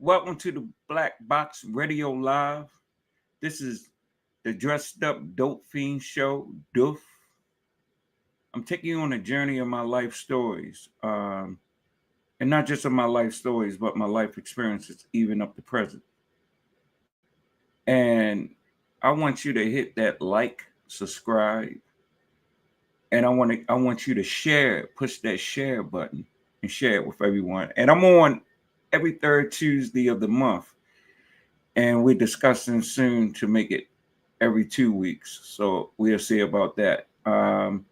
Welcome to the Black Box Radio Live. This is the Dressed Up Dope Fiend Show, DUDF. I'm taking you on a journey of my life stories. And not just of my life stories, but my life experiences, even up to present. And I want you to hit that like, subscribe, and I want you to share, push that share button and share it with everyone. And I'm on every third Tuesday of the month, and we're discussing soon to make it every 2 weeks. So we'll see about that. I'm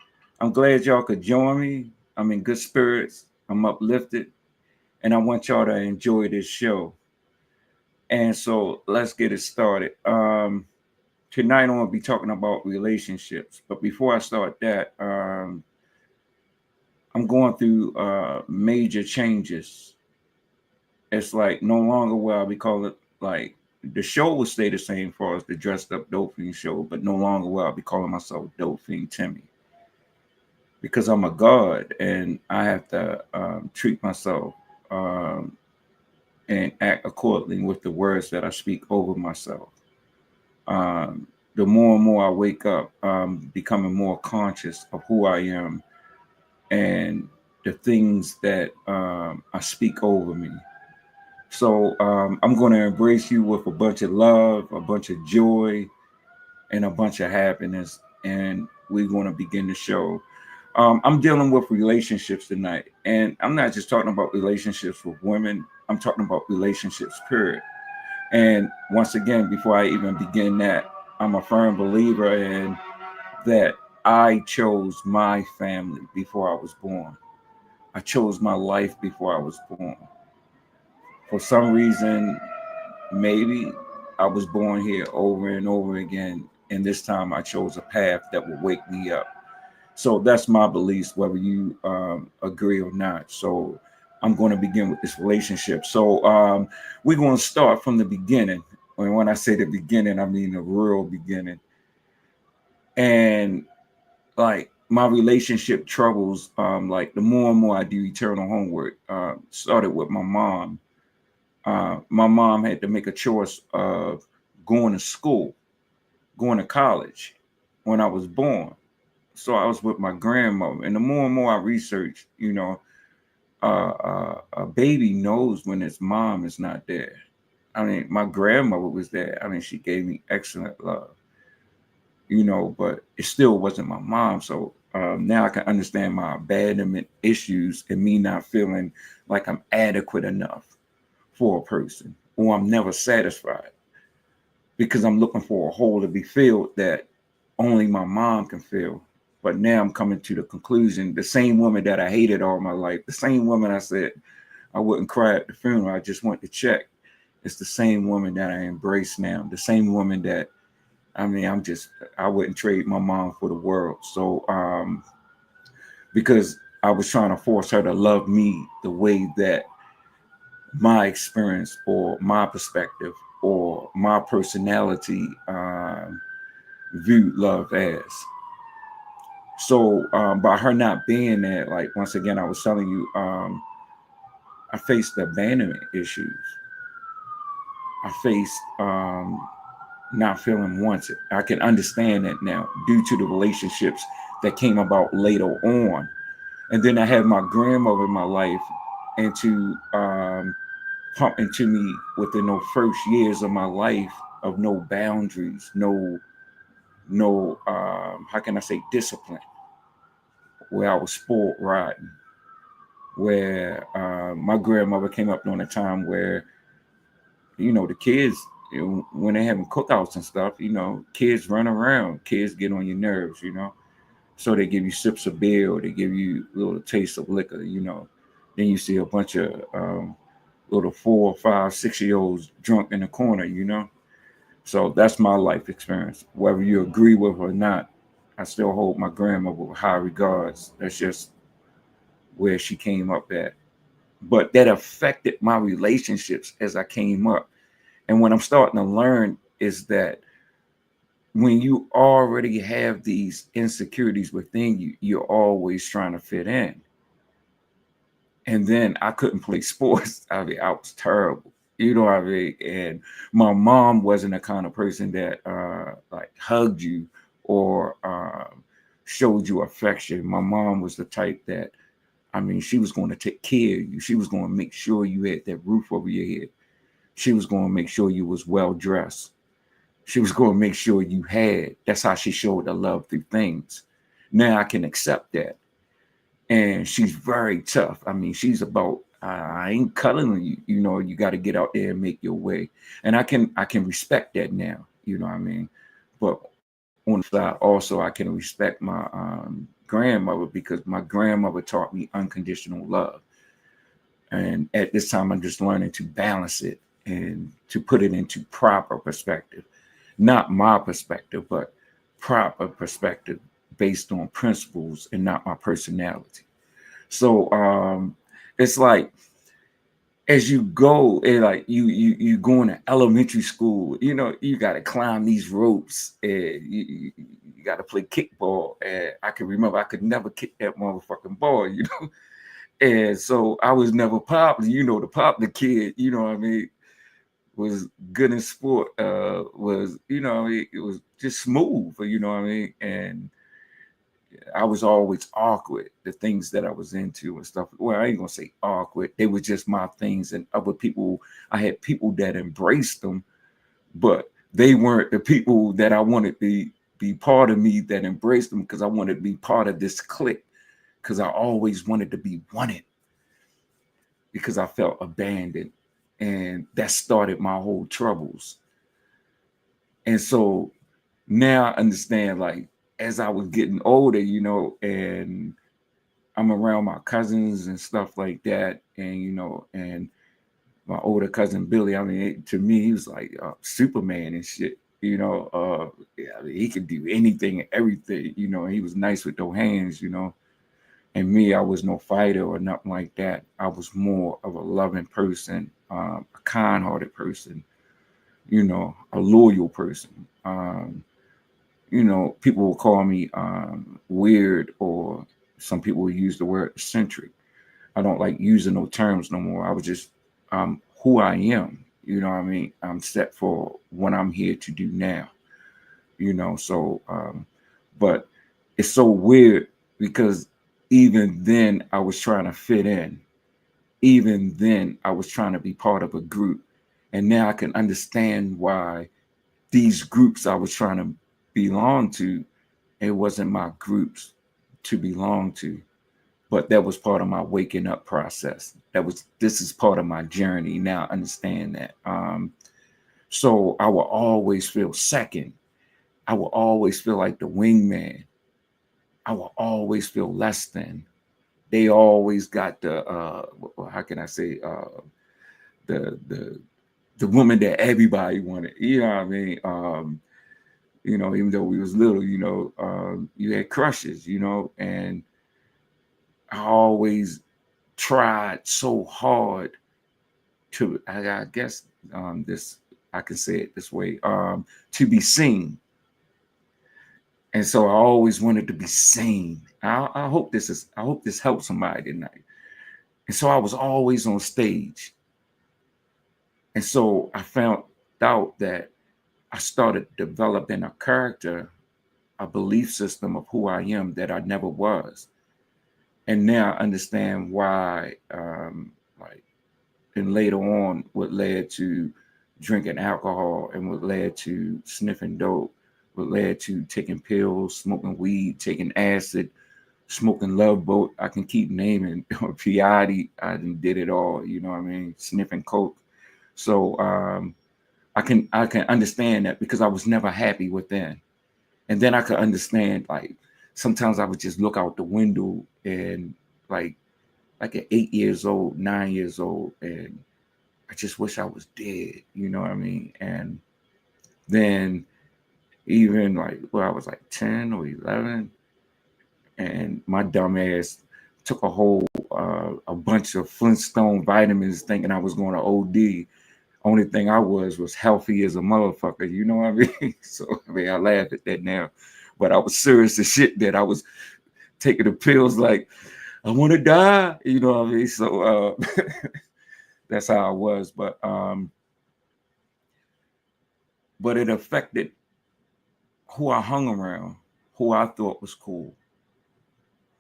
glad y'all could join me. I'm in good spirits. I'm uplifted, and I want y'all to enjoy this show. And so let's get it started. Tonight I'm gonna be talking about relationships. But before I start that, I'm going through major changes. It's like no longer will I be calling it like the show will stay the same for us, the Dressed Up Dope Fiend Show, but no longer will I be calling myself Dope Fiend Timaay because I'm a god and I have to treat myself um, and act accordingly with the words that I speak over myself. The more and more I wake up, I'm becoming more conscious of who I am and the things that I speak over me. So I'm going to embrace you with a bunch of love, a bunch of joy, and a bunch of happiness. And we're going to begin the show. I'm dealing with relationships tonight. And I'm not just talking about relationships with women, I'm talking about relationships, period. And once again, before I even begin that, I'm a firm believer in that I chose my family before I was born. I chose my life before I was born. For some reason, maybe I was born here over and over again, and this time I chose a path that will wake me up. So that's my beliefs, whether you agree or not. So I'm going to begin with this relationship. So we're going to start from the beginning. And when I say the beginning, I mean the real beginning. And like my relationship troubles, like the more and more I do eternal homework, started with my mom. My mom had to make a choice of going to school, going to college when I was born. So I was with my grandmother, and the more and more I researched, a baby knows when its mom is not there. I mean, my grandmother was there. I mean, she gave me excellent love, but it still wasn't my mom. So now I can understand my abandonment issues and me not feeling like I'm adequate enough for a person, or I'm never satisfied because I'm looking for a hole to be filled that only my mom can fill. But now I'm coming to the conclusion, the same woman that I hated all my life, the same woman I said I wouldn't cry at the funeral, I just went to check. It's the same woman that I embrace now, the same woman that, I wouldn't trade my mom for the world. So, because I was trying to force her to love me the way that my experience or my perspective or my personality viewed love as. So by her not being there, like once again, I was telling you, I faced abandonment issues. I faced not feeling wanted. I can understand that now due to the relationships that came about later on. And then I had my grandmother in my life and to pump into me within those first years of my life of no boundaries, no how can I say discipline, where I was spoiled rotten, where my grandmother came up during a time where the kids, when they're having cookouts and stuff, kids run around, kids get on your nerves. So they give you sips of beer or they give you a little taste of liquor. Then you see a bunch of little 4, 5, 6-year-olds drunk in the corner. So that's my life experience. Whether you agree with or not, I still hold my grandmother with high regards. That's just where she came up at. But that affected my relationships as I came up. And what I'm starting to learn is that when you already have these insecurities within you, you're always trying to fit in. And then I couldn't play sports. I was terrible. You know what I mean? And my mom wasn't the kind of person that like hugged you or showed you affection. My mom was the type that, I mean, she was going to take care of you. She was going to make sure you had that roof over your head. She was going to make sure you was well dressed. She was going to make sure you had. That's how she showed the love through things. Now I can accept that. And she's very tough. I mean, she's about, I ain't cuddling you. You know, you got to get out there and make your way. And I can respect that now. You know what I mean? But on the side, also I can respect my grandmother, because my grandmother taught me unconditional love. And at this time, I'm just learning to balance it and to put it into proper perspective. Not my perspective, but proper perspective based on principles and not my personality. So it's like, as you go, and like you going to elementary school, you know, you got to climb these ropes, and you got to play kickball. And I can remember I could never kick that motherfucking ball, you know. And so I was never popular, you know, the popular kid, you know what I mean, was good in sport, was, you know what I mean, it was just smooth, you know what I mean. And I was always awkward, the things that I was into and stuff. Well, I ain't gonna say awkward. They were just my things, and other people, I had people that embraced them, but they weren't the people that I wanted to be part of me, that embraced them, because I wanted to be part of this clique, because I always wanted to be wanted, because I felt abandoned. And that started my whole troubles. And so now I understand, like, as I was getting older, you know, and I'm around my cousins and stuff like that, and you know, and my older cousin Billy, I mean, to me, he was like Superman and shit. You know, yeah, I mean, he could do anything and everything. You know, he was nice with those hands. You know, and me, I was no fighter or nothing like that. I was more of a loving person, a kind-hearted person. You know, a loyal person. You know, people will call me weird, or some people will use the word eccentric. I don't like using those terms no more. I was just who I am. You know what I mean? I'm set for what I'm here to do now. You know, so, but it's so weird, because even then I was trying to fit in. Even then I was trying to be part of a group. And now I can understand why these groups I was trying to belong to, it wasn't my groups to belong to, but that was part of my waking up process. This is part of my journey. Now I understand that. So I will always feel second. I will always feel like the wingman. I will always feel less than. They always got the how can I say, the the woman that everybody wanted. You know what I mean? You know, even though we was little, you know, you had crushes, you know, and I always tried so hard to, I guess, this, I can say it this way, to be seen. And so I always wanted to be seen. I hope I hope this helps somebody tonight. And so I was always on stage. And so I found out that I started developing a character, a belief system of who I am that I never was. And now I understand why, like, and later on, what led to drinking alcohol, and what led to sniffing dope, what led to taking pills, smoking weed, taking acid, smoking Love Boat. I can keep naming Piatti. I did it all. You know what I mean? Sniffing coke. So I can understand that, because I was never happy within. And then I could understand, like, sometimes I would just look out the window, and like at 8 years old, 9 years old, and I just wish I was dead. You know what I mean? And then even like, well, I was like 10 or 11, and my dumb ass took a bunch of Flintstone vitamins, thinking I was going to OD. Only thing I was healthy as a motherfucker. You know what I mean? So I mean, I laugh at that now, but I was serious as shit that I was taking the pills like I want to die. You know what I mean? So that's how I was. But but it affected who I hung around, who I thought was cool,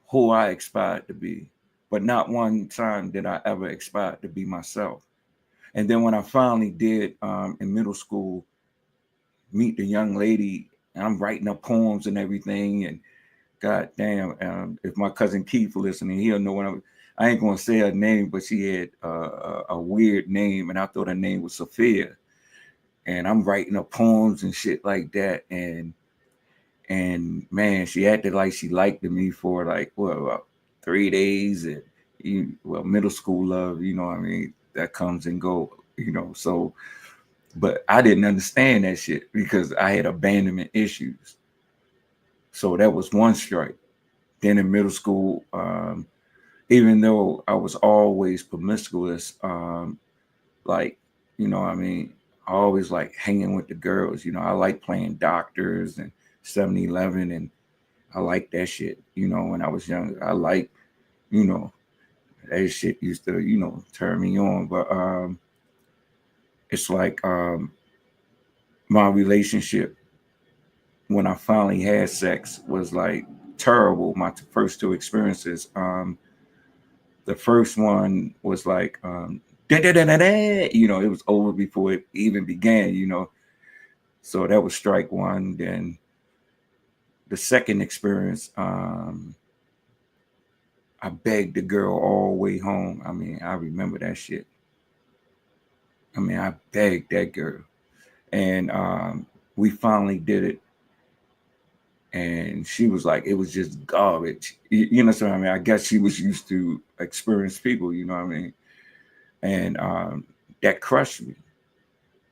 who I aspired to be. But not one time did I ever aspire to be myself. And then when I finally did in middle school meet the young lady, and I'm writing up poems and everything, and God damn, if my cousin Keith listening, he'll know what I ain't gonna say her name, but she had a weird name, and I thought her name was Sophia. And I'm writing up poems and shit like that, and man, she acted like she liked me for like what about 3 days, and middle school love, you know what I mean, that comes and go, you know. So, but I didn't understand that shit because I had abandonment issues. So that was one strike. Then in middle school, even though I was always promiscuous, like, you know, I mean, I always like hanging with the girls. You know, I like playing doctors and 7-Eleven, and I like that shit. You know, when I was younger, I like, you know, that shit used to, you know, turn me on. But it's like my relationship when I finally had sex was like terrible. My first two experiences. The first one was like, you know, it was over before it even began, you know. So that was strike one. Then the second experience, I begged the girl all the way home. I mean, I remember that shit. I mean, I begged that girl. And we finally did it. And she was like, it was just garbage. You know what I mean? I guess she was used to experienced people, you know what I mean? And that crushed me.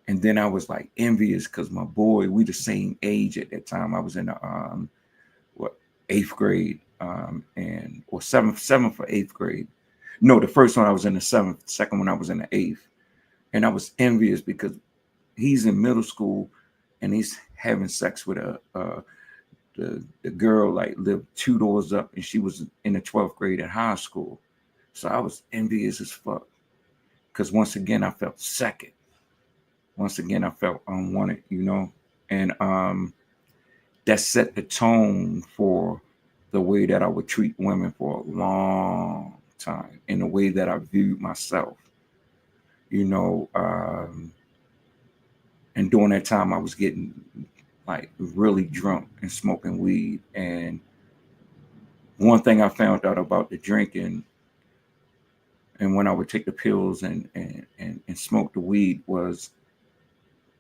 And then I was like envious because my boy, we the same age at that time. I was in the what 8th grade, and or seventh or 8th grade. No, the first one I was in the 7th, second one I was in the 8th. And I was envious because he's in middle school and he's having sex with the girl like lived 2 doors up, and she was in the 12th grade at high school. So I was envious as fuck because once again I felt second. Once again I felt unwanted, you know, and that set the tone for the way that I would treat women for a long time, in the way that I viewed myself, you know. And during that time, I was getting like really drunk and smoking weed. And one thing I found out about the drinking and when I would take the pills and smoke the weed was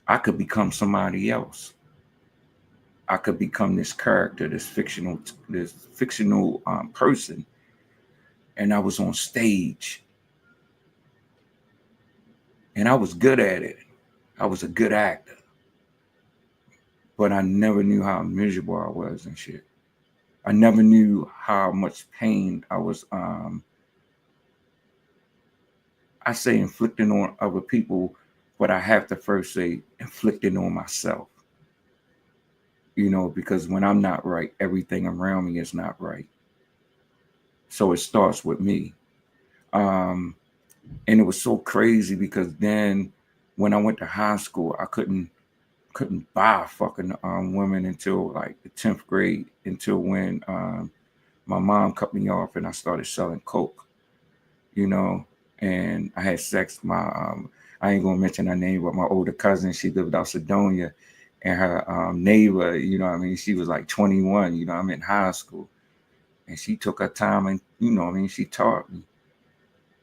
I could become somebody else. I could become this character, this fictional person, and I was on stage, and I was good at it. I was a good actor, but I never knew how miserable I was and shit. I never knew how much pain I was. I say inflicting on other people, but I have to first say inflicting on myself. You know, because when I'm not right, everything around me is not right. So it starts with me. Um, and it was so crazy because then when I went to high school, I couldn't buy fucking women until like the 10th grade, until when my mom cut me off and I started selling coke, you know. And I had sex. I ain't gonna mention her name, but my older cousin, she lived out Sedonia, and her neighbor, you know what I mean, she was like 21, you know, I'm in high school, and she took her time, and you know what I mean, she taught me.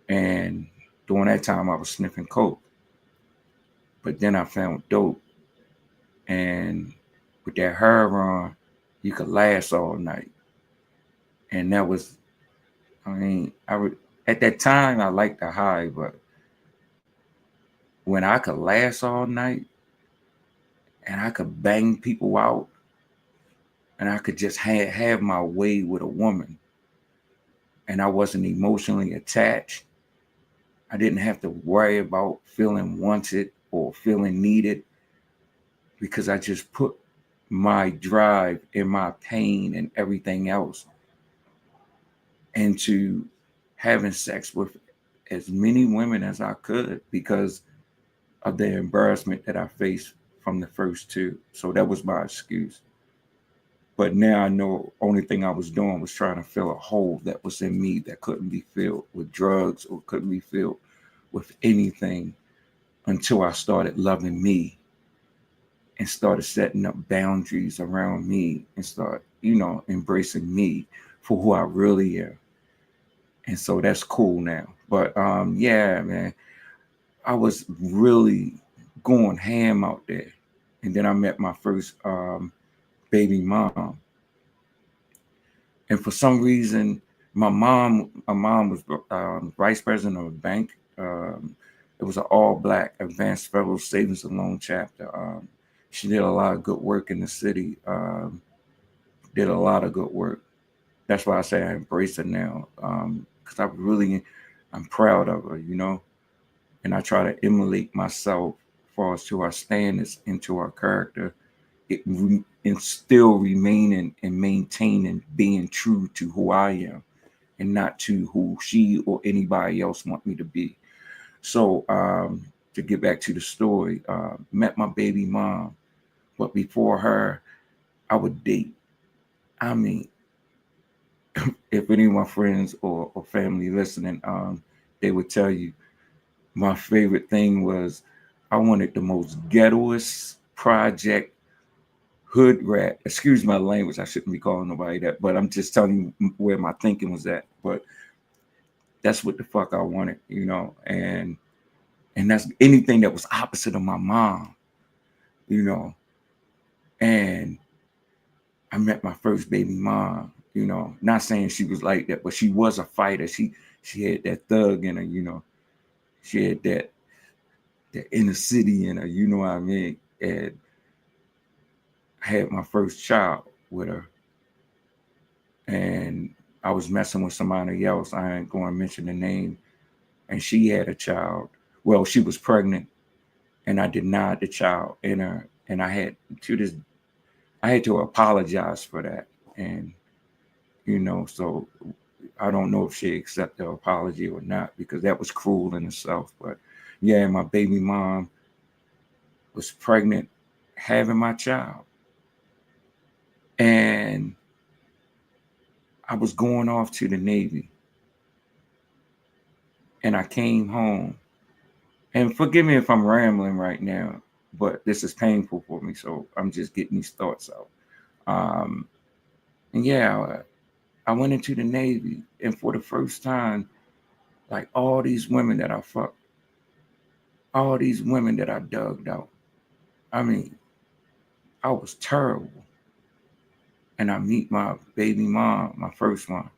And during that time, I was sniffing coke, but then I found dope, and with that heroin, you could last all night, and that was, I mean, I would at that time I liked the high, but when I could last all night and I could bang people out and I could just have my way with a woman and I wasn't emotionally attached, I didn't have to worry about feeling wanted or feeling needed because I just put my drive and my pain and everything else into having sex with as many women as I could because of the embarrassment that I faced from the first two. So that was my excuse. But now I know only thing I was doing was trying to fill a hole that was in me that couldn't be filled with drugs or couldn't be filled with anything until I started loving me and started setting up boundaries around me and start, embracing me for who I really am. And so that's cool now. But yeah, man, I was really going ham out there. And then I met my first baby mom. And for some reason, my mom was vice president of a bank. It was an all-black advanced federal savings and loan chapter. She did a lot of good work in the city. Did a lot of good work. That's why I say I embrace her now, because I'm proud of her, and I try to emulate myself as far as to our standards and to our character, and still remaining and maintaining being true to who I am and not to who she or anybody else want me to be. So to get back to the story, met my baby mom, but before her, I would date. I mean, if any of my friends or family listening, they would tell you my favorite thing was I wanted the most ghettoest project hood rat. Excuse my language. I shouldn't be calling nobody that, but I'm just telling you where my thinking was at. But that's what the fuck I wanted, and that's anything that was opposite of my mom, you know. And I met my first baby mom, not saying she was like that, but she was a fighter. She had that thug in her. She had that inner city in her, you know what I mean? And I had my first child with her. And I was messing with somebody else. I ain't going to mention the name. And she had a child. Well, she was pregnant, and I denied the child in her. And I had to apologize for that. And, so I don't know if she accepted the apology or not, because that was cruel in itself. But yeah, my baby mom was pregnant, having my child. And I was going off to the Navy. And I came home. And forgive me if I'm rambling right now, but this is painful for me. So I'm just getting these thoughts out. And yeah, I went into the Navy. And for the first time, like all these women that I fucked, all these women that I dug out, I mean, I was terrible. And I meet my baby mom, my first one.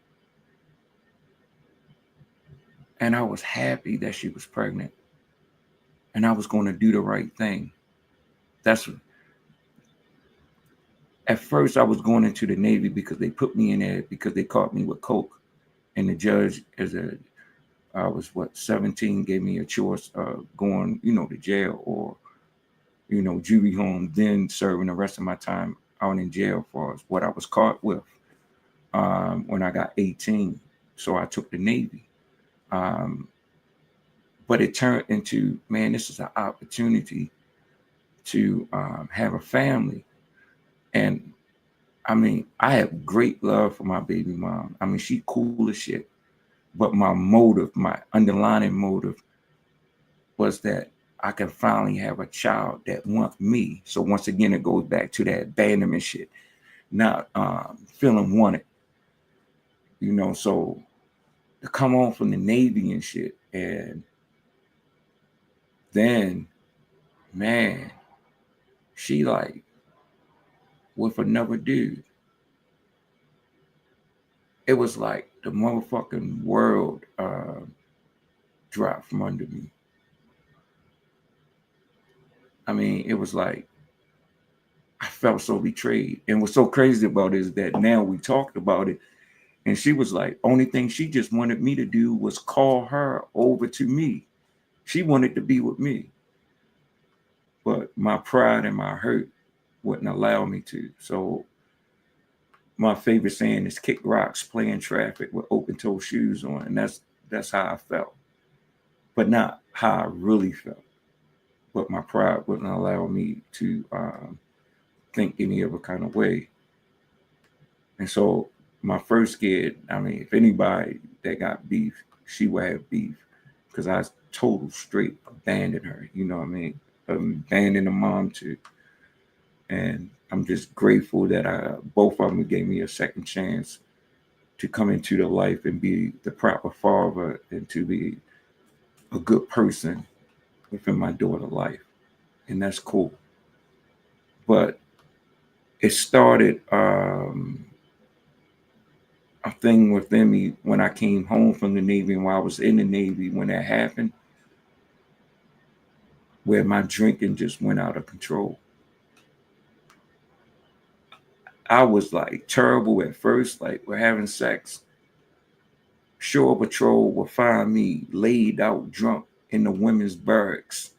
And I was happy that she was pregnant. And I was going to do the right thing. At first, I was going into the Navy because they put me in there because they caught me with coke. And the judge, I was 17, gave me a choice of going, to jail or, juvie home, then serving the rest of my time out in jail for what I was caught with when I got 18. So I took the Navy. But it turned into, man, this is an opportunity to have a family. And I mean, I have great love for my baby mom. I mean, she cool as shit. But my underlying motive was that I can finally have a child that wants me. So once again, it goes back to that abandonment shit, not feeling wanted. So to come home from the Navy and shit. And then, man, she like with another dude. It was like the motherfucking world dropped from under me. I mean, it was like I felt so betrayed. And what's so crazy about it is that now we talked about it, and she was like, only thing she just wanted me to do was call her over to me. She wanted to be with me. But my pride and my hurt wouldn't allow me to. So my favorite saying is kick rocks, play in traffic with open toe shoes on. And that's how I felt. But not how I really felt. but my pride wouldn't allow me to think any other kind of way. And so my first kid, I mean, if anybody that got beef, she would have beef because I total straight abandoned her. You know what I mean? Abandoned the mom too. And I'm just grateful that both of them gave me a second chance to come into the life and be the proper father and to be a good person within my daughter's life. And that's cool. But it started a thing within me when I came home from the Navy and while I was in the Navy when that happened, where my drinking just went out of control. I was like terrible at first, like we're having sex. Shore Patrol will find me laid out drunk in the women's barracks.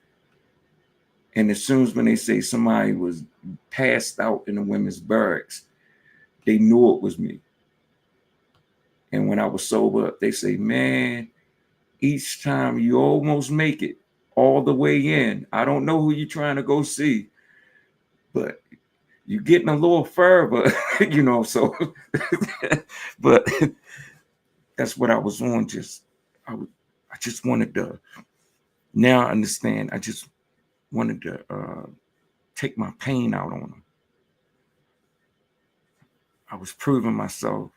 And as soon as when they say somebody was passed out in the women's barracks, they knew it was me. And when I was sober, they say, man, each time you almost make it all the way in. I don't know who you're trying to go see, but you're getting a little further, you know, so, but that's what I was on. I just wanted to, now I understand, I just wanted to take my pain out on them. I was proving myself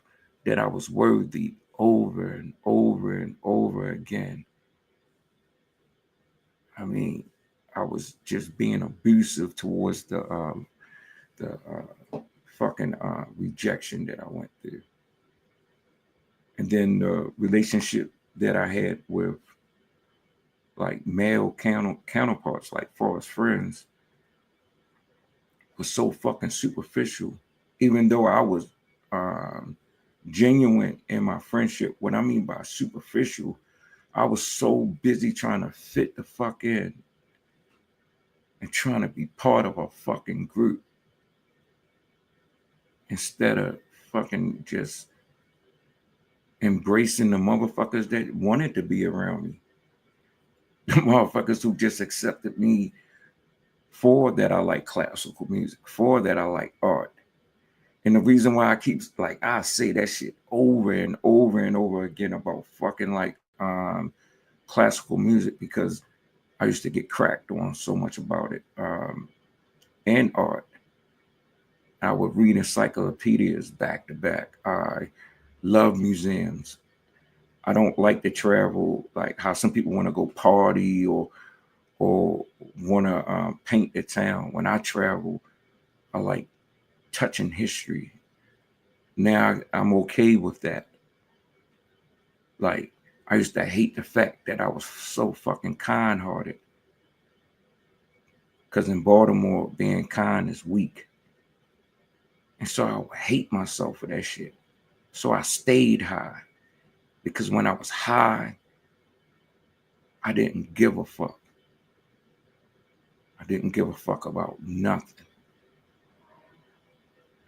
that I was worthy over and over and over again. I mean, I was just being abusive towards the fucking rejection that I went through. And then the relationship that I had with like male counterparts, like far as friends, was so fucking superficial. Even though I was genuine in my friendship, what I mean by superficial, I was so busy trying to fit the fuck in and trying to be part of a fucking group instead of fucking just embracing the motherfuckers that wanted to be around me. The motherfuckers who just accepted me for that I like classical music, for that I like art. And the reason why I say that shit over and over and over again about fucking like classical music, because I used to get cracked on so much about it. And art. I would read encyclopedias back to back. I love museums. I don't like to travel like how some people want to go party or want to paint the town. When I travel, I like touching history. Now I'm okay with that. Like, I used to hate the fact that I was so fucking kind-hearted. Because in Baltimore, being kind is weak. And so I would hate myself for that shit. So I stayed high. Because when I was high, I didn't give a fuck. I didn't give a fuck about nothing.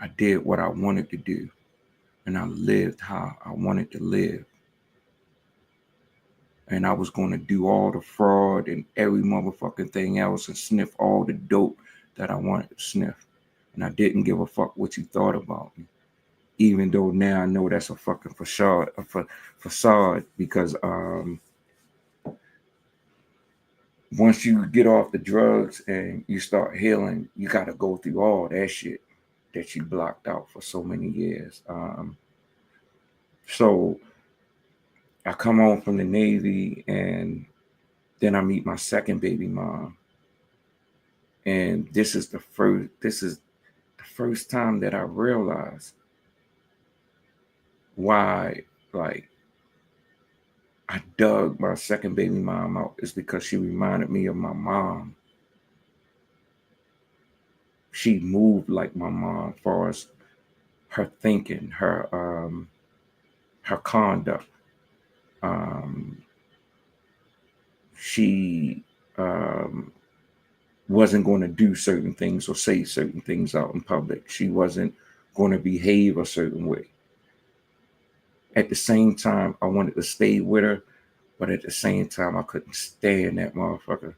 I did what I wanted to do. And I lived how I wanted to live. And I was going to do all the fraud and every motherfucking thing else and sniff all the dope that I wanted to sniff. And I didn't give a fuck what you thought about me. Even though now I know that's a fucking facade because once you get off the drugs and you start healing, you got to go through all that shit that you blocked out for so many years. So I come home from the Navy and then I meet my second baby mom. And this is the first time that I realized why, like, I dug my second baby mom out is because she reminded me of my mom. She moved like my mom as far as her thinking, her conduct. She wasn't going to do certain things or say certain things out in public. She wasn't going to behave a certain way. At the same time, I wanted to stay with her, but at the same time, I couldn't stand that motherfucker.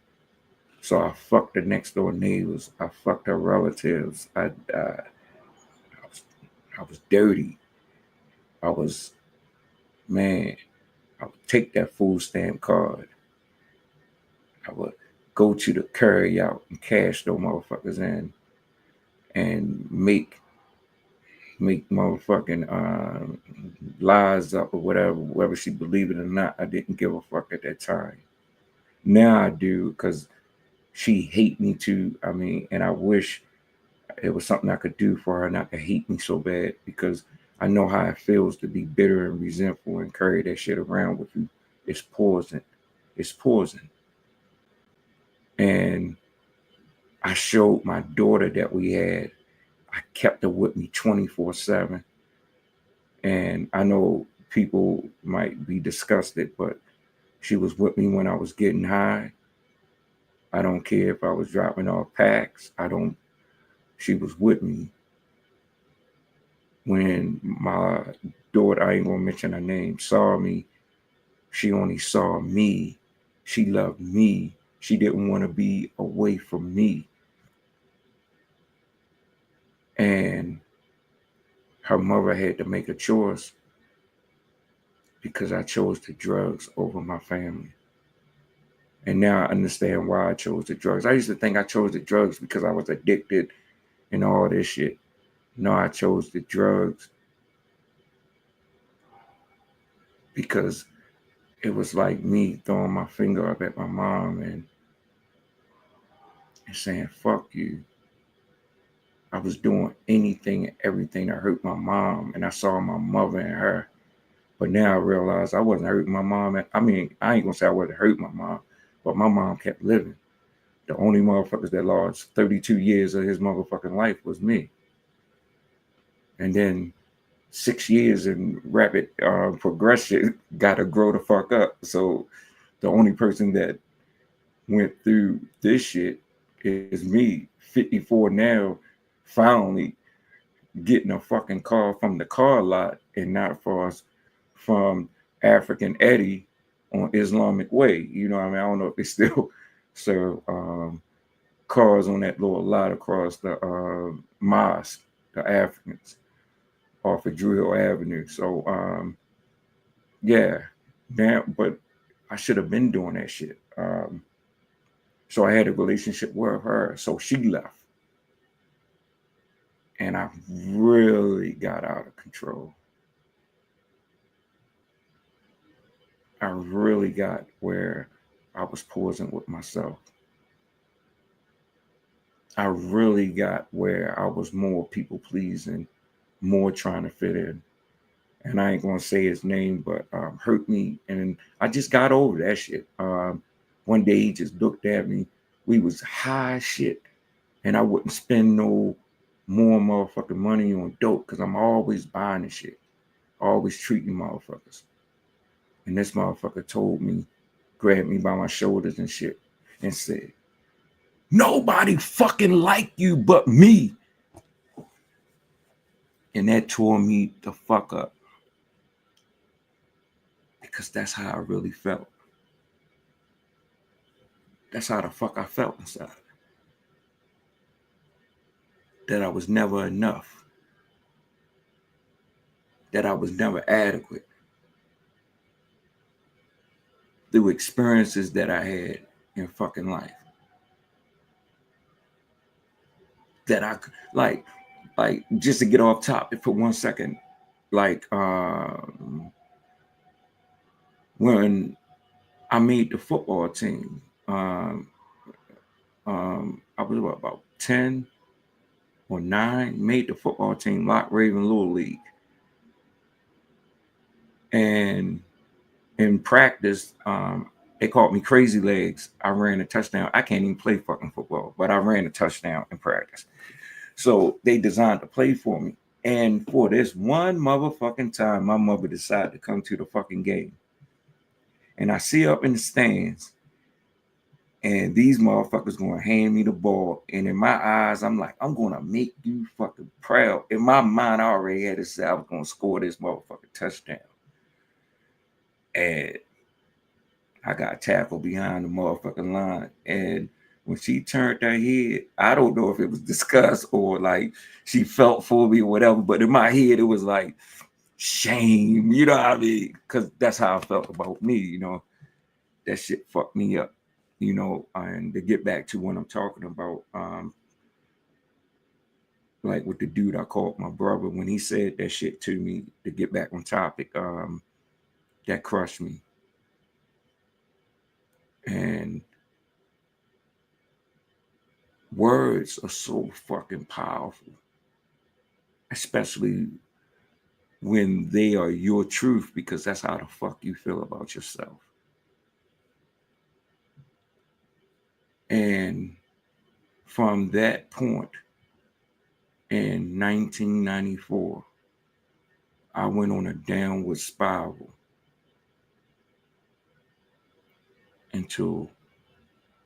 So I fucked the next door neighbors. I fucked her relatives. I was dirty. I was, man, I would take that food stamp card. I would go to the carry out and cash those motherfuckers in and make motherfucking lies up or whatever, whether she believed it or not. I didn't give a fuck at that time. Now I do because she hate me too. I mean, and I wish it was something I could do for her not to hate me so bad, because I know how it feels to be bitter and resentful and carry that shit around with you. It's poison. It's poison. And I showed my daughter that we had. I kept her with me 24/7. And I know people might be disgusted, but she was with me when I was getting high. I don't care if I was dropping off packs. She was with me when my daughter, I ain't gonna mention her name, saw me. She only saw me. She loved me. She didn't want to be away from me. And her mother had to make a choice because I chose the drugs over my family. And now I understand why I chose the drugs. I used to think I chose the drugs because I was addicted and all this shit. No, I chose the drugs because it was like me throwing my finger up at my mom and saying, fuck you. I was doing anything and everything to hurt my mom, and I saw my mother and her. But now I realize I wasn't hurting my mom. I mean, I ain't gonna say I wasn't hurting my mom, but my mom kept living. The only motherfuckers that lost 32 years of his motherfucking life was me. And then 6 years in rapid progression got to grow the fuck up. So the only person that went through this shit is me, 54 now, finally getting a fucking call from the car lot and not for us from African Eddie on Islamic Way. You know what I mean? I don't know if they still serve cars on that little lot across the mosque, the Africans, off of Drew Hill Avenue. So yeah, damn, but I should have been doing that shit. So I had a relationship with her. So she left. And I really got out of control. I really got where I was poison with myself. I really got where I was more people pleasing, more trying to fit in. And I ain't gonna say his name, but hurt me. And I just got over that shit. One day he just looked at me. We was high as shit, and I wouldn't spend no more motherfucking money on dope because I'm always buying the shit, always treating motherfuckers. And this motherfucker told me, grabbed me by my shoulders and shit, and said, "Nobody fucking like you but me." And that tore me the fuck up. Because that's how I really felt. That's how the fuck I felt inside. That I was never enough. That I was never adequate. Through experiences that I had in fucking life. That I like just to get off topic for 1 second, like when I made the football team, I was about 10 or 9, made the football team, Lock Raven Little League. And in practice, they called me Crazy Legs. I ran a touchdown. I can't even play fucking football, but I ran a touchdown in practice. So they designed to play for me. And for this one motherfucking time, my mother decided to come to the fucking game. And I see up in the stands, and these motherfuckers gonna hand me the ball. And in my eyes, I'm like, I'm gonna make you fucking proud. In my mind, I already had to say I was gonna score this motherfucking touchdown. And I got tackled behind the motherfucking line. And when she turned her head, I don't know if it was disgust or like she felt for me or whatever, but in my head it was like shame, you know what I mean? Because that's how I felt about me, you know. That shit fucked me up, you know. And to get back to what I'm talking about, like with the dude I called my brother, when he said that shit to me, to get back on topic, that crushed me. And words are so fucking powerful, especially when they are your truth, because that's how the fuck you feel about yourself. And from that point in 1994, I went on a downward spiral until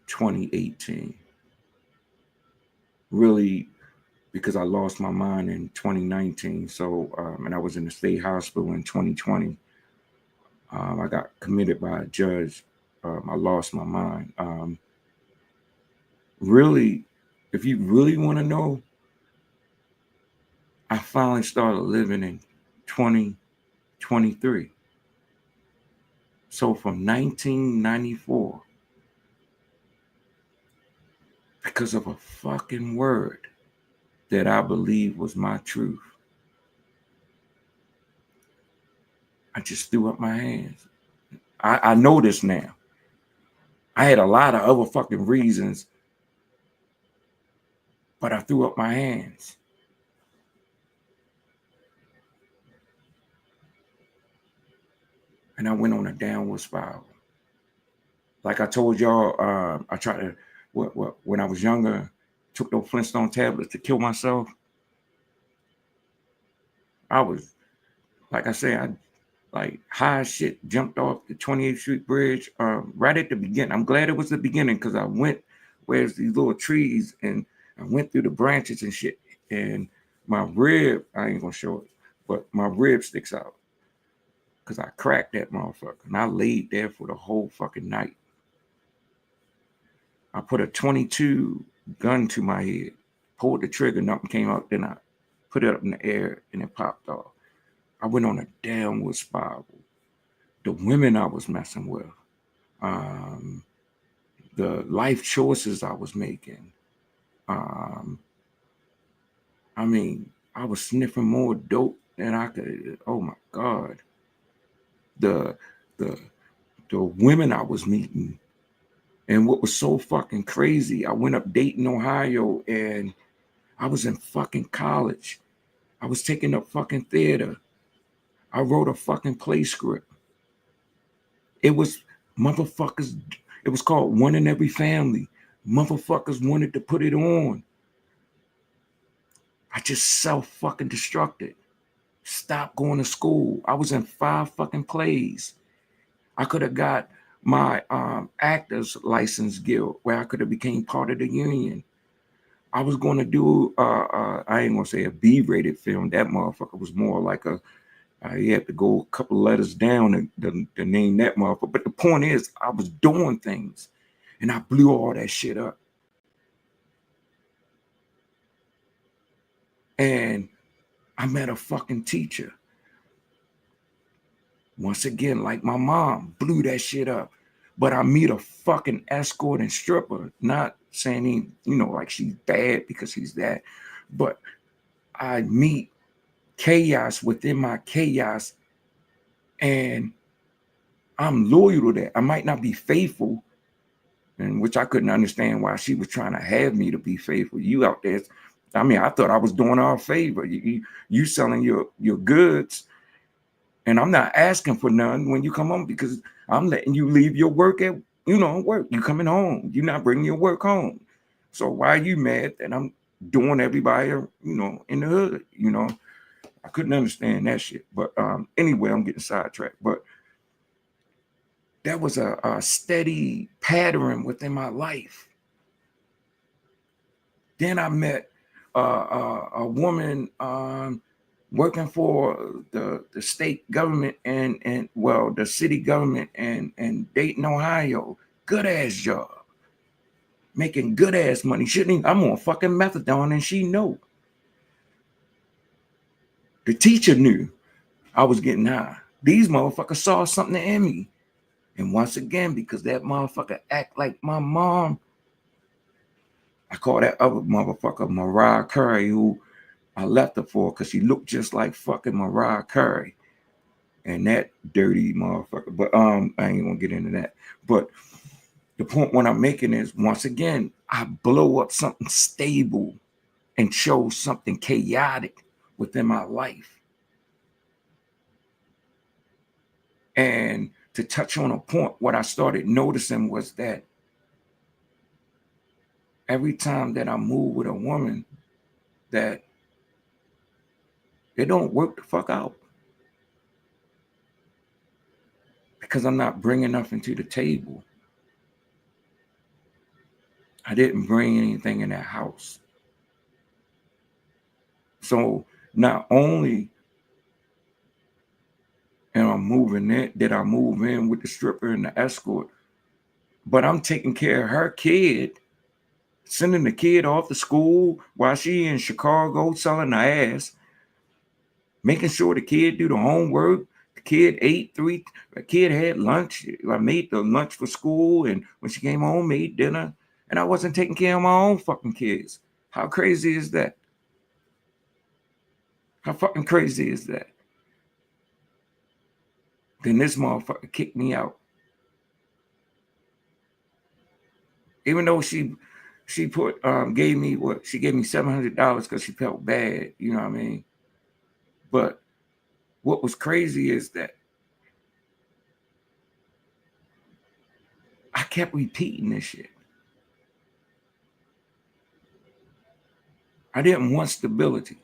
2018. Really, because I lost my mind in 2019. So, and I was in the state hospital in 2020. I got committed by a judge. I lost my mind. Really, if you really want to know, I finally started living in 2023. So from 1994, because of a fucking word that I believe was my truth, I just threw up my hands. I know this now. I had a lot of other fucking reasons, but I threw up my hands. And I went on a downward spiral. Like I told y'all, I tried to, when I was younger, took those Flintstone tablets to kill myself. I was, like I said, I like high as shit, jumped off the 28th Street Bridge right at the beginning. I'm glad it was the beginning because I went where's these little trees and I went through the branches and shit. And my rib, I ain't gonna show it, but my rib sticks out because I cracked that motherfucker. And I laid there for the whole fucking night. I put a 22 gun to my head, pulled the trigger, nothing came out. Then I put it up in the air and it popped off. I went on a downward spiral. The women I was messing with, the life choices I was making. I mean, I was sniffing more dope than I could. Oh my God. The the the women I was meeting. And what was so fucking crazy, I went up Dayton, Ohio, and I was in fucking college. I was taking up fucking theater. I wrote a fucking play script. It was motherfuckers, it was called One in Every Family. Motherfuckers wanted to put it on. I just self fucking destructed. Stopped going to school. I was in 5 fucking plays. I could have got my actors license guild where I could have became part of the union. I was going to do, I ain't going to say a B-rated film. That motherfucker was more like a, you had to go a couple letters down to name that motherfucker. But the point is, I was doing things and I blew all that shit up. And I met a fucking teacher. Once again, like my mom, blew that shit up. But I meet a fucking escort and stripper, not saying he, you know, like she's bad because he's that. But I meet chaos within my chaos, and I'm loyal to that. I might not be faithful, and which I couldn't understand why she was trying to have me to be faithful. You out there, I mean, I thought I was doing her a favor. You selling your goods, and I'm not asking for none when you come home because I'm letting you leave your work at, you know, work. You coming home. You're not bringing your work home. So why are you mad that I'm doing everybody, you know, in the hood? You know, I couldn't understand that shit. But anyway, I'm getting sidetracked. But that was a steady pattern within my life. Then I met a woman working for the state government and well, the city government and Dayton, Ohio. Good ass job. making good ass money. I'm on fucking methadone and she know. The teacher knew I was getting high. These motherfuckers saw something in me. And once again, because that motherfucker act like my mom, I call that other motherfucker Mariah Carey, who I left her for because she looked just like fucking Mariah Carey. And that dirty motherfucker. But I ain't gonna get into that. But the point what I'm making is, once again, I blow up something stable and show something chaotic within my life. And to touch on a point, what I started noticing was that every time that I move with a woman, that it don't work the fuck out. Because I'm not bringing nothing to the table. I didn't bring anything in that house. So not only am I moving in, did I move in with the stripper and the escort, but I'm taking care of her kid, sending the kid off to school while she in Chicago selling her ass, making sure the kid do the homework. The kid ate the kid had lunch. I made the lunch for school, and when she came home, made dinner, and I wasn't taking care of my own fucking kids. How crazy is that? How fucking crazy is that? Then this motherfucker kicked me out. Even though she gave me $700 because she felt bad, you know what I mean? But what was crazy is that I kept repeating this shit. I didn't want stability.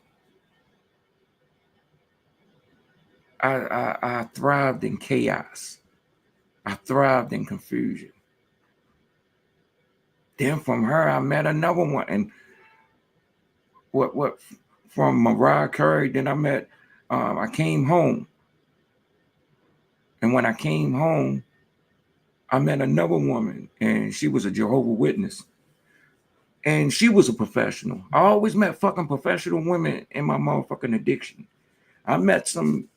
I thrived in chaos. I thrived in confusion. Then from her, I met another one. And what from Mariah Carey, then I came home. And when I came home, I met another woman, and she was a Jehovah's Witness. And she was a professional. I always met fucking professional women in my motherfucking addiction. I met some,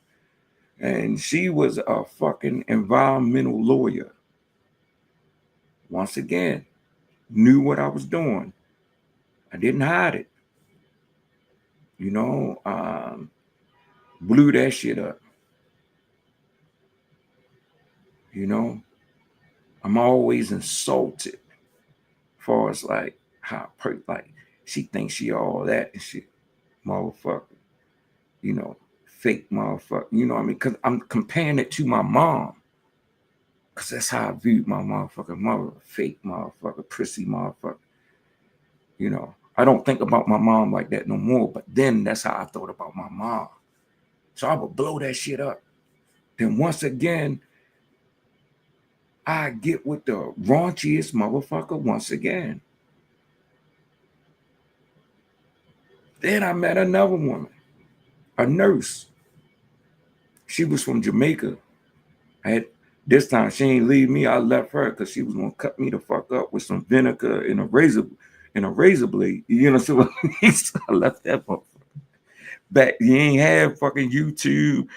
and she was a fucking environmental lawyer. Once again, knew what I was doing. I didn't hide it. You know, blew that shit up. You know, I'm always insulted as far as like how like she thinks she all that and shit, motherfucker. You know, fake motherfucker. You know what I mean? Because I'm comparing it to my mom. Because that's how I viewed my motherfucking mother. Fake motherfucker, prissy motherfucker. You know, I don't think about my mom like that no more. But then that's how I thought about my mom. So I would blow that shit up. Then once again, I get with the raunchiest motherfucker once again. Then I met another woman, a nurse. She was from Jamaica. This time she ain't leave me. I left her because she was gonna cut me the fuck up with some vinegar and a razor blade. You know, so I left that motherfucker. Back you ain't have fucking YouTube,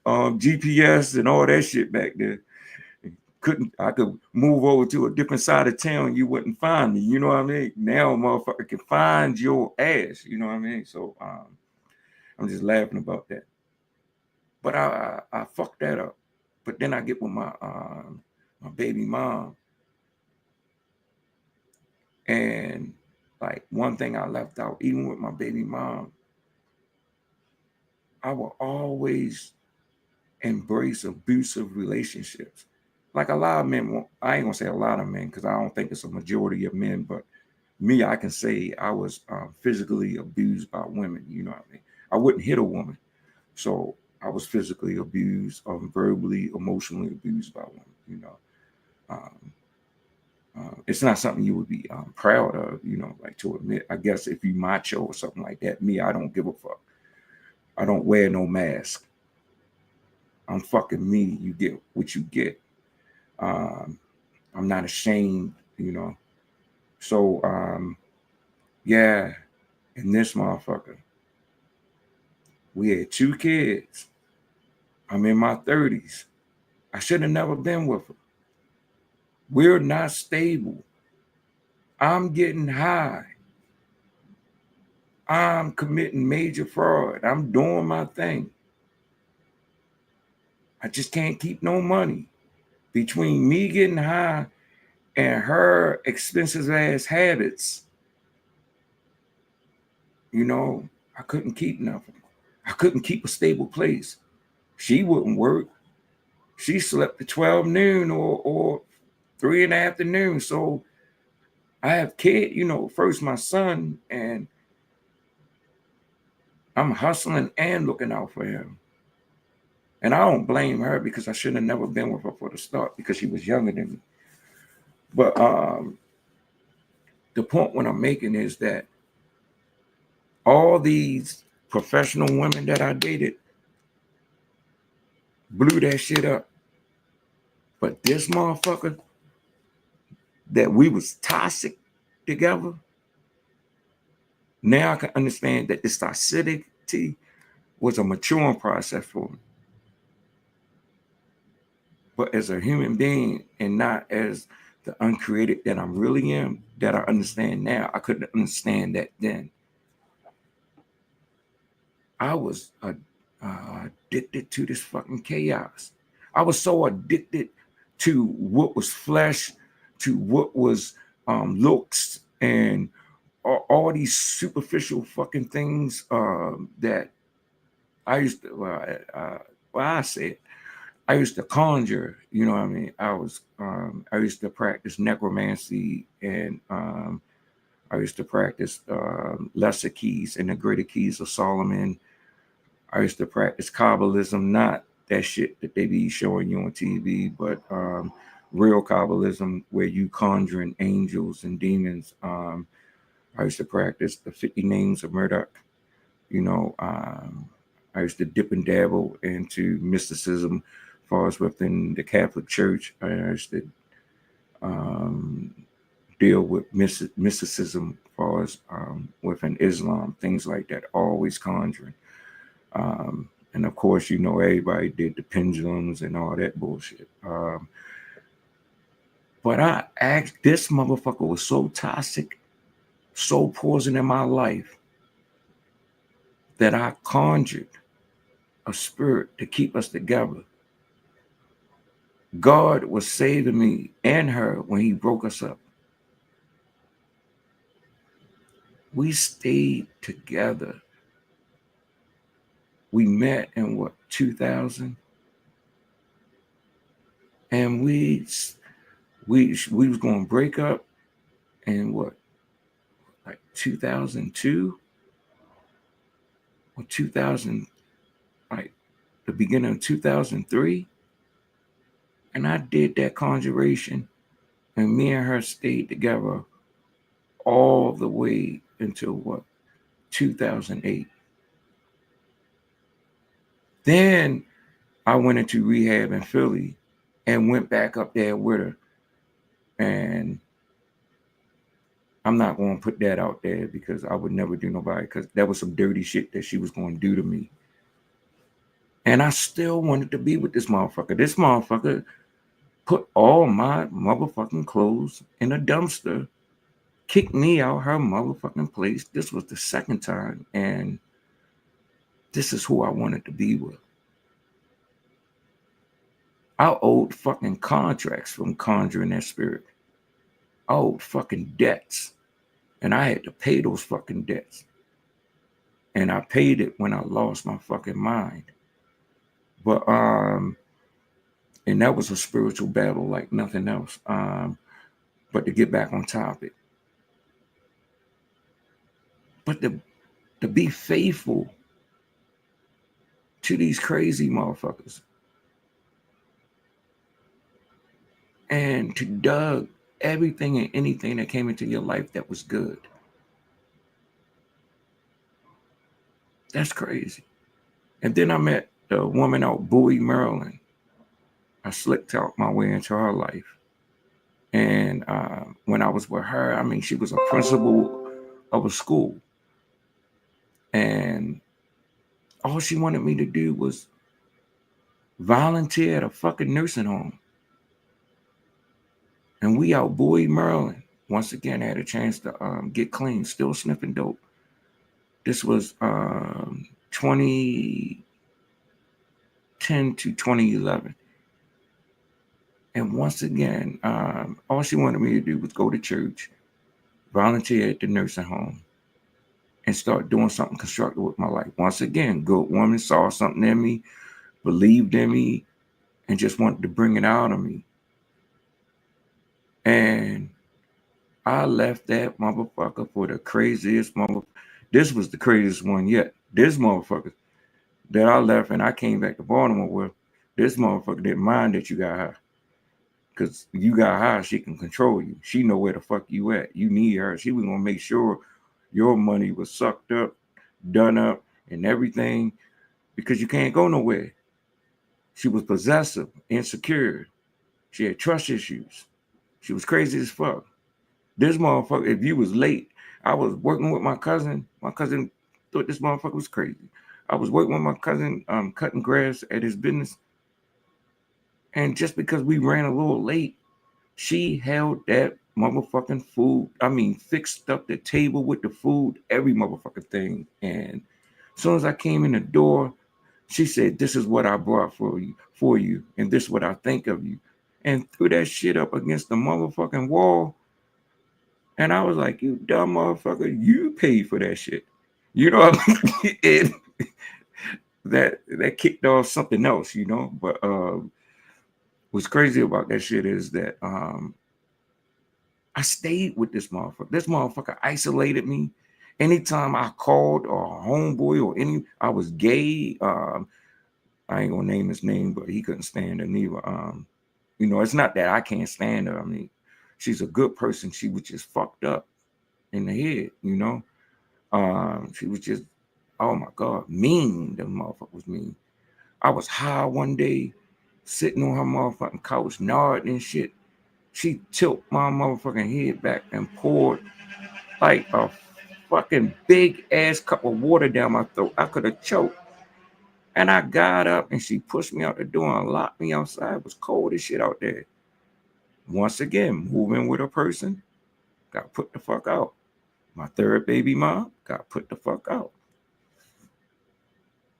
GPS and all that shit back there. I could move over to a different side of town, you wouldn't find me. You know what I mean? Now motherfucker can find your ass. You know what I mean? So I'm just laughing about that. But I fucked that up. But then I get with my baby mom, and like one thing I left out, even with my baby mom, I will always embrace abusive relationships. Like a lot of men, I ain't gonna say a lot of men because I don't think it's a majority of men, but me, I can say I was physically abused by women. You know what I mean? I wouldn't hit a woman, so I was physically abused, verbally, emotionally abused by women. You know, it's not something you would be proud of. You know, like to admit. I guess if you macho or something like that, me, I don't give a fuck. I don't wear no mask. I'm fucking me. You get what you get. I'm not ashamed. You know. So yeah, and this motherfucker, we had 2 kids. I'm in my 30s. I should have never been with her. We're not stable. I'm getting high. I'm committing major fraud. I'm doing my thing. I just can't keep no money. Between me getting high and her expensive ass habits, you know, I couldn't keep nothing. I couldn't keep a stable place. She wouldn't work. She slept at 12 noon or 3 in the afternoon. So I have kid, you know, first my son, and I'm hustling and looking out for him. And I don't blame her because I should have never been with her for the start because she was younger than me. But the point what I'm making is that all these professional women that I dated blew that shit up. But this motherfucker that we was toxic together, now I can understand that this toxicity was a maturing process for me. But as a human being and not as the uncreated that I really am, that I understand now, I couldn't understand that then. I was addicted to this fucking chaos. I was so addicted to what was flesh, to what was looks, and all these superficial fucking things that I used to, I said, I used to conjure, you know what I mean? I used to practice necromancy, and I used to practice lesser keys and the greater keys of Solomon. I used to practice Kabbalism, not that shit that they be showing you on TV, but real Kabbalism where you conjuring angels and demons. I used to practice the 50 names of Murdoch. You know, I used to dip and dabble into mysticism as far as within the Catholic Church. I used to deal with mysticism as far as within Islam, things like that, always conjuring. And of course, you know, everybody did the pendulums and all that bullshit. But I asked, this motherfucker was so toxic, so poison in my life, that I conjured a spirit to keep us together. God was saving me and her when he broke us up. We stayed together. We met in what, 2000? And we was going to break up in what, like 2002 or 2000, like the beginning of 2003. And I did that conjuration, and me and her stayed together all the way until what, 2008. Then I went into rehab in Philly and went back up there with her. And I'm not going to put that out there because I would never do nobody, because that was some dirty shit that she was going to do to me. And I still wanted to be with this motherfucker. This motherfucker put all my motherfucking clothes in a dumpster, kicked me out her motherfucking place. This was the second time. And this is who I wanted to be with. I owed fucking contracts from conjuring that spirit. I owed fucking debts. And I had to pay those fucking debts. And I paid it when I lost my fucking mind. But and that was a spiritual battle like nothing else. But to get back on topic. But to be faithful to these crazy motherfuckers. And to dug everything and anything that came into your life that was good. That's crazy. And then I met the woman out Bowie, Maryland. I slicked out my way into her life. And when I was with her, I mean, she was a principal of a school. And all she wanted me to do was volunteer at a fucking nursing home. And we out Bowie, Maryland. Once again, I had a chance to get clean, still sniffing dope. This was 2010 to 2011. And once again, all she wanted me to do was go to church, volunteer at the nursing home, and start doing something constructive with my life. Once again, good woman saw something in me, believed in me, and just wanted to bring it out of me. And I left that motherfucker for the craziest motherfucker. This was the craziest one yet. This motherfucker that I left and I came back to Baltimore with, this motherfucker didn't mind that you got high. Because you got high, she can control you. She know where the fuck you at. You need her. She was going to make sure your money was sucked up, done up, and everything, because you can't go nowhere. She was possessive, insecure. She had trust issues. She was crazy as fuck. This motherfucker, if you was late, I was working with my cousin. My cousin thought this motherfucker was crazy. I was working with my cousin, cutting grass at his business. And just because we ran a little late, she held that motherfucking food. I mean, fixed up the table with the food, every motherfucking thing. And as soon as I came in the door, she said, "This is what I brought for you, and this is what I think of you." And threw that shit up against the motherfucking wall. And I was like, "You dumb motherfucker, you paid for that shit." You know what I mean? And that kicked off something else, you know. But what's crazy about that shit is that I stayed with this motherfucker. This motherfucker isolated me. Anytime I called or a homeboy or I was gay. I ain't gonna name his name, but he couldn't stand her neither. You know, it's not that I can't stand her. I mean, she's a good person. She was just fucked up in the head, you know. She was just, oh my God, mean. The motherfucker was mean. I was high one day, sitting on her motherfucking couch, nodding and shit. She tilted my motherfucking head back and poured like a fucking big ass cup of water down my throat. I could have choked. And I got up and she pushed me out the door and locked me outside. It was cold as shit out there. Once again, moving with a person, got put the fuck out. My third baby mom got put the fuck out.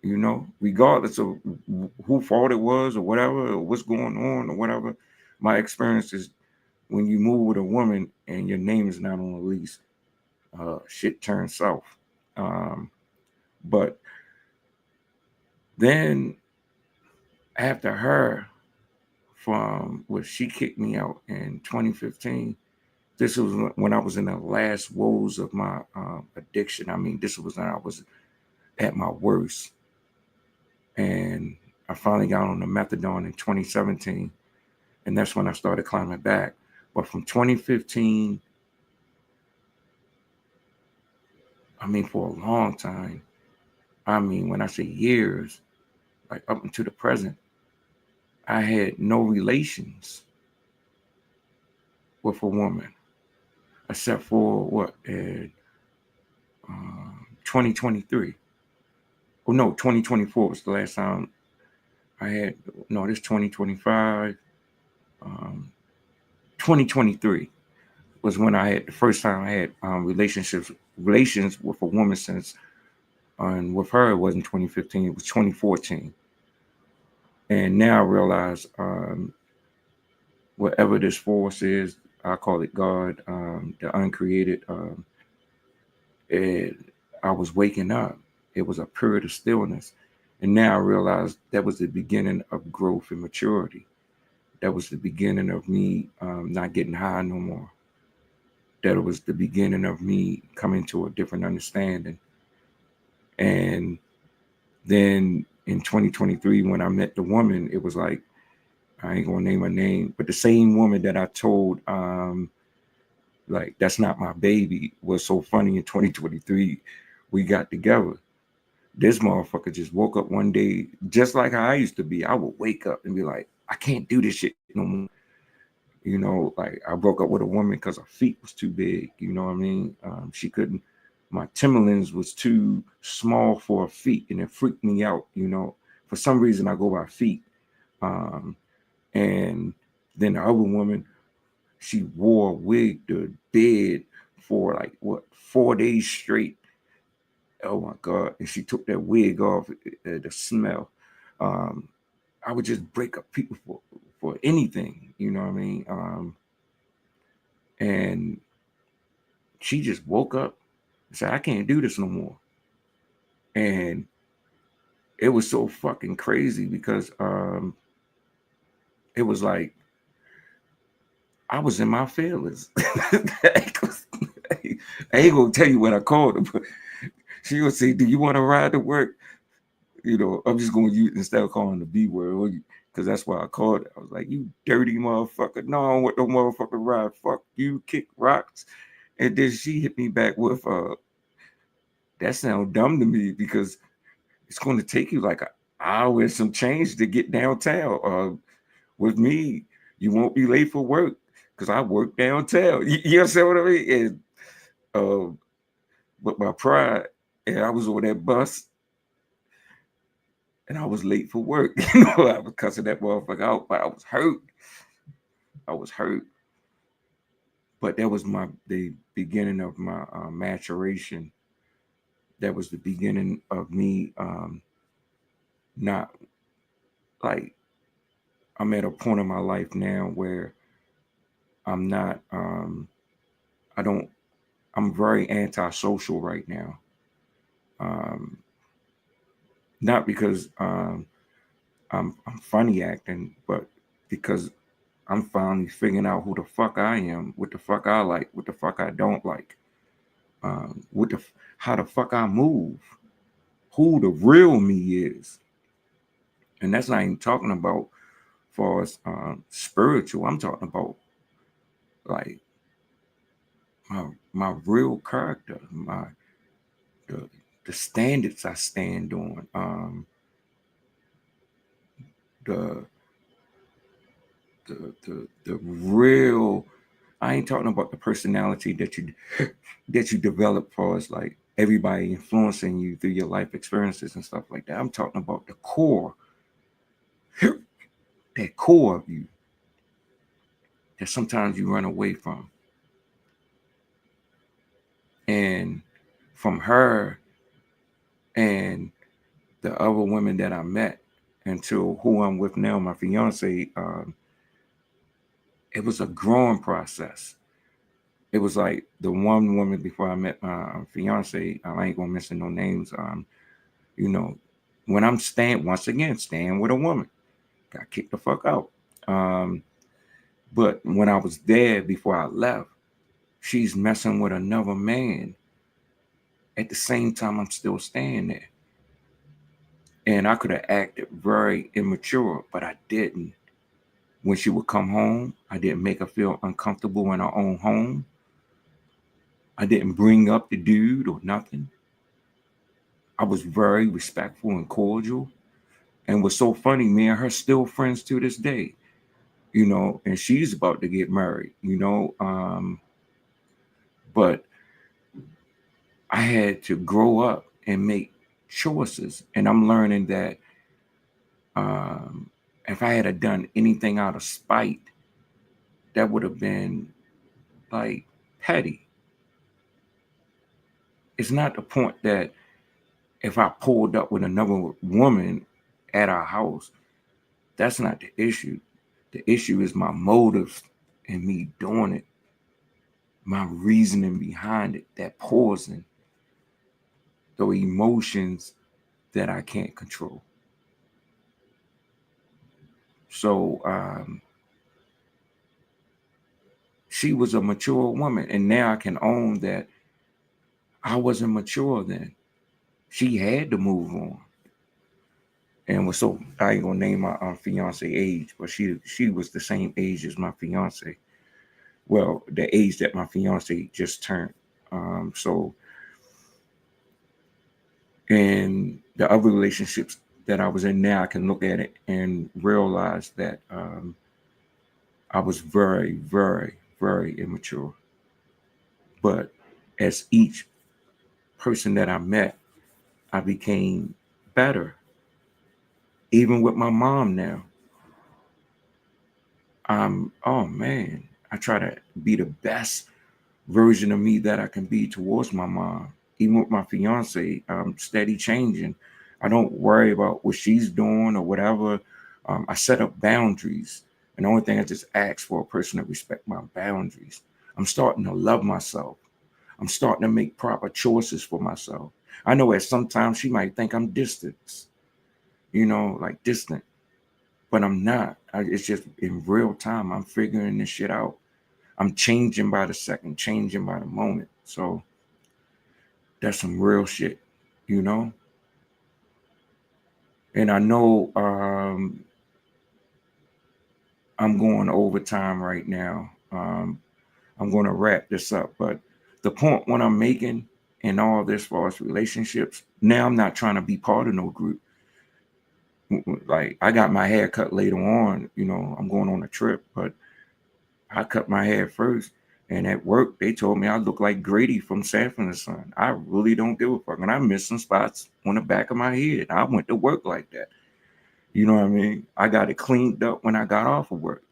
You know, regardless of who fault it was or whatever, or what's going on or whatever, my experience is when you move with a woman and your name is not on the lease, shit turns south. But then after her, from what she kicked me out in 2015, this was when I was in the last woes of my addiction. I mean, this was when I was at my worst. And I finally got on the methadone in 2017. And that's when I started climbing back. But from 2015, I mean, for a long time, I mean, when I say years, like up until the present, I had no relations with a woman, except for what, 2023. Oh, no, 2024 was the last time I had, no, this 2025. 2023 was when I had the first time I had relations with a woman since, and with her it wasn't 2015, it was 2014. And now I realize whatever this force is, I call it God, the uncreated. I was waking up. It was a period of stillness, and now I realize that was the beginning of growth and maturity. That was the beginning of me not getting high no more. That it was the beginning of me coming to a different understanding. And then in 2023, when I met the woman, it was like, I ain't gonna name her name, but the same woman that I told, like, that's not my baby, was so funny. In 2023, we got together. This motherfucker just woke up one day, just like how I used to be. I would wake up and be like, I can't do this shit no more. You know, like I broke up with a woman because her feet was too big. You know what I mean? She couldn't. My Timberlands was too small for her feet, and it freaked me out. You know, for some reason I go by feet. Um, and then the other woman, she wore a wig to bed for like what 4 days straight. Oh my god! And she took that wig off. The smell. Um, I would just break up people for anything. You know what I mean? And she just woke up and said, I can't do this no more. And it was so fucking crazy because it was like I was in my feelings. I ain't gonna tell you what I called her, but she would say, do you want to ride to work? You know, I'm just gonna use instead of calling the B word, because that's why I called it. I was like, you dirty motherfucker. No, I don't want no motherfucking ride. Fuck you, kick rocks. And then she hit me back with that sounds dumb to me because it's going to take you like an hour and some change to get downtown. With me, you won't be late for work because I work downtown. You understand what I mean? And but my pride, and I was on that bus and I was late for work. You know, I was cussing that motherfucker out, but I was hurt. I was hurt. But that was the beginning of my maturation. That was the beginning of me not like I'm at a point in my life now where I'm not I don't I'm very antisocial right now. Um Not because I'm funny acting, but because I'm finally figuring out who the fuck I am, what the fuck I like, what the fuck I don't like, what the how the fuck I move, who the real me is. And that's not even talking about for us spiritual. I'm talking about like my real character, the, the standards I stand on, the the real. I ain't talking about the personality that you develop for us, like everybody influencing you through your life experiences and stuff like that. I'm talking about the core, that core of you that sometimes you run away from. And from her and the other women that I met until who I'm with now, my fiance, it was a growing process. It was like the one woman before I met my fiance, I ain't gonna mention no names. You know, when I'm staying with a woman, got kicked the fuck out. But when I was there before I left, she's messing with another man. At the same time, I'm still staying there. And I could have acted very immature, but I didn't. When she would come home, I didn't make her feel uncomfortable in her own home. I didn't bring up the dude or nothing. I was very respectful and cordial. And what's so funny, me and her still friends to this day, you know, and she's about to get married, you know. But I had to grow up and make choices. And I'm learning that if I had done anything out of spite, that would have been like petty. It's not the point that if I pulled up with another woman at our house, that's not the issue. The issue is my motive and me doing it, my reasoning behind it, that poison, the emotions that I can't control. So she was a mature woman, and now I can own that I wasn't mature then. She had to move on. And was so I ain't gonna name my fiance age, but she was the same age as my fiance. Well, the age that my fiance just turned. So in the other relationships that I was in now, I can look at it and realize that I was very, very, very immature. But as each person that I met, I became better. Even with my mom now, oh man, I try to be the best version of me that I can be towards my mom. Even with my fiance, I'm steady changing. I don't worry about what she's doing or whatever. I set up boundaries. And the only thing I just ask for a person to respect my boundaries. I'm starting to love myself. I'm starting to make proper choices for myself. I know at sometimes she might think I'm distant, like distant, but I'm not. It's just in real time. I'm figuring this shit out. I'm changing by the second, changing by the moment. So that's some real shit, you know? And I know I'm going overtime right now. I'm going to wrap this up. But the point what I'm making in all this as far as relationships, now I'm not trying to be part of no group. Like I got my hair cut later on, I'm going on a trip, but I cut my hair first. And at work, they told me I look like Grady from Sanford and Son. I really don't give a fuck. And I missed some spots on the back of my head. I went to work like that. You know what I mean? I got it cleaned up when I got off of work.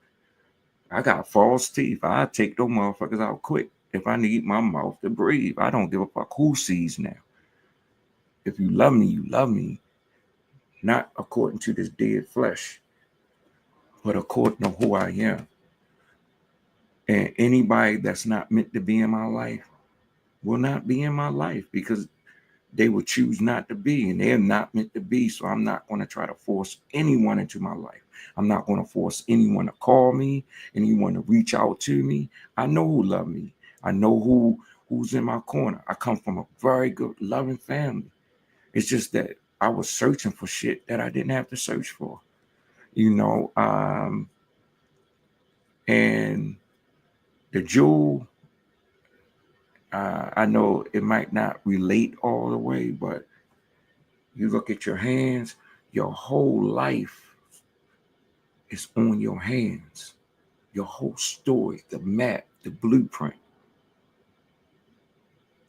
I got false teeth. I take those motherfuckers out quick if I need my mouth to breathe. I don't give a fuck who sees now. If you love me, you love me. Not according to this dead flesh, but according to who I am. And anybody that's not meant to be in my life will not be in my life because they will choose not to be and they're not meant to be. So I'm not going to try to force anyone into my life. I'm not going to force anyone to call me, anyone to reach out to me. I know who love me. I know who's in my corner. I come from a very good, loving family. It's just that I was searching for shit that I didn't have to search for, and the jewel, I know it might not relate all the way, but you look at your hands, your whole life is on your hands. Your whole story, the map, the blueprint.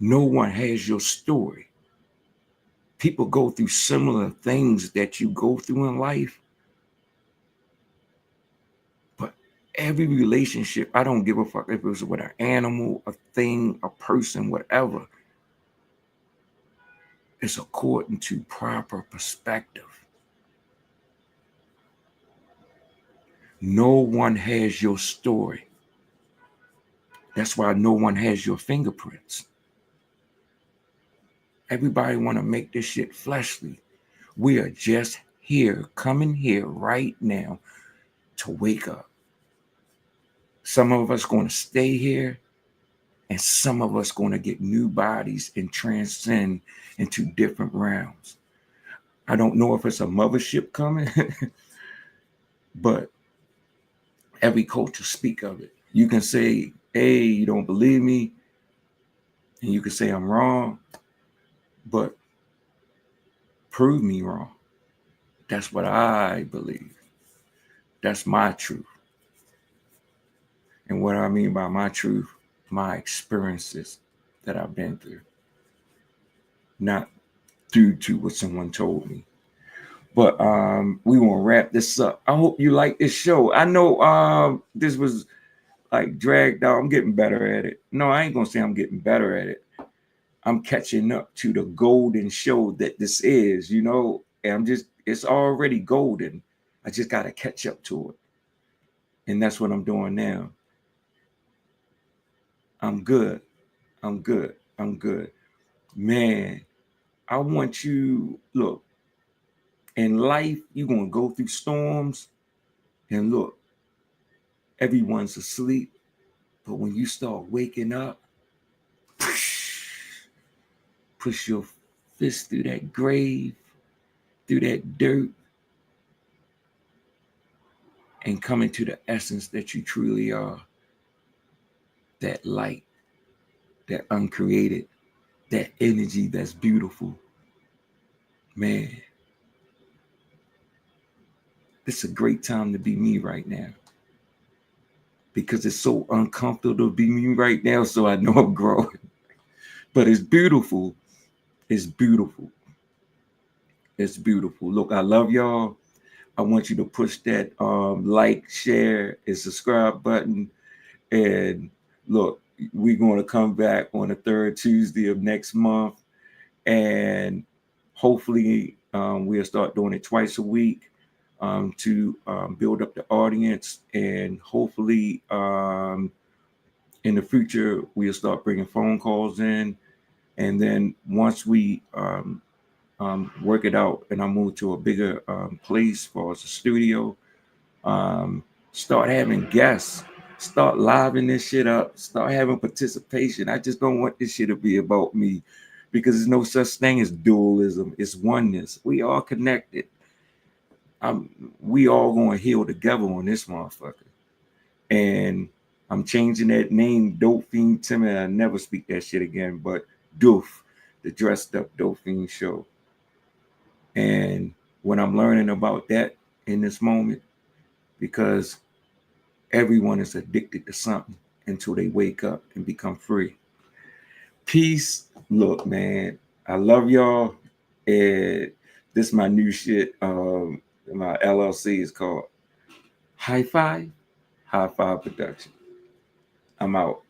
No one has your story. People go through similar things that you go through in life, but every relationship, I don't give a fuck if it was with an animal, a thing, a person, whatever. It's according to proper perspective. No one has your story. That's why no one has your fingerprints. Everybody want to make this shit fleshly. We are just here, coming here right now to wake up. Some of us going to stay here, and some of us going to get new bodies and transcend into different realms. I don't know if it's a mothership coming, but every culture speak of it. You can say, hey, you don't believe me, and you can say I'm wrong, but prove me wrong. That's what I believe. That's my truth. And what I mean by my truth, my experiences that I've been through, not due to what someone told me. But we want to wrap this up. I hope you like this show. I know this was like dragged out. I'm getting better at it. No, I ain't gonna say I'm getting better at it. I'm catching up to the golden show that this is, and it's already golden. I just gotta catch up to it. And that's what I'm doing now. I'm good. I'm good. I'm good. Man, I want you, look, in life, you're going to go through storms, and look, everyone's asleep. But when you start waking up, push your fist through that grave, through that dirt, and come into the essence that you truly are. That light, that uncreated, that energy that's beautiful. Man, it's a great time to be me right now. because it's so uncomfortable to be me right now. So I know I'm growing, but it's beautiful. It's beautiful. It's beautiful. Look, I love y'all. I want you to push that like, share, and subscribe button. And look, we're going to come back on the third Tuesday of next month. And hopefully we'll start doing it twice a week to build up the audience. And hopefully in the future, we'll start bringing phone calls in. And then once we work it out and I move to a bigger place for us a studio, start having guests, start livening this shit up, start having participation. I just don't want this shit to be about me because there's no such thing as dualism. It's oneness. We all connected. We all going to heal together on this motherfucker. And I'm changing that name, Dope Fiend Timaay. I never speak that shit again, but Doof, the dressed up Dope Fiend show. And what I'm learning about that in this moment, because everyone is addicted to something until they wake up and become free. Peace. Look, man, I love y'all. And this is my new shit. My LLC is called Hi-Fi Production. I'm out.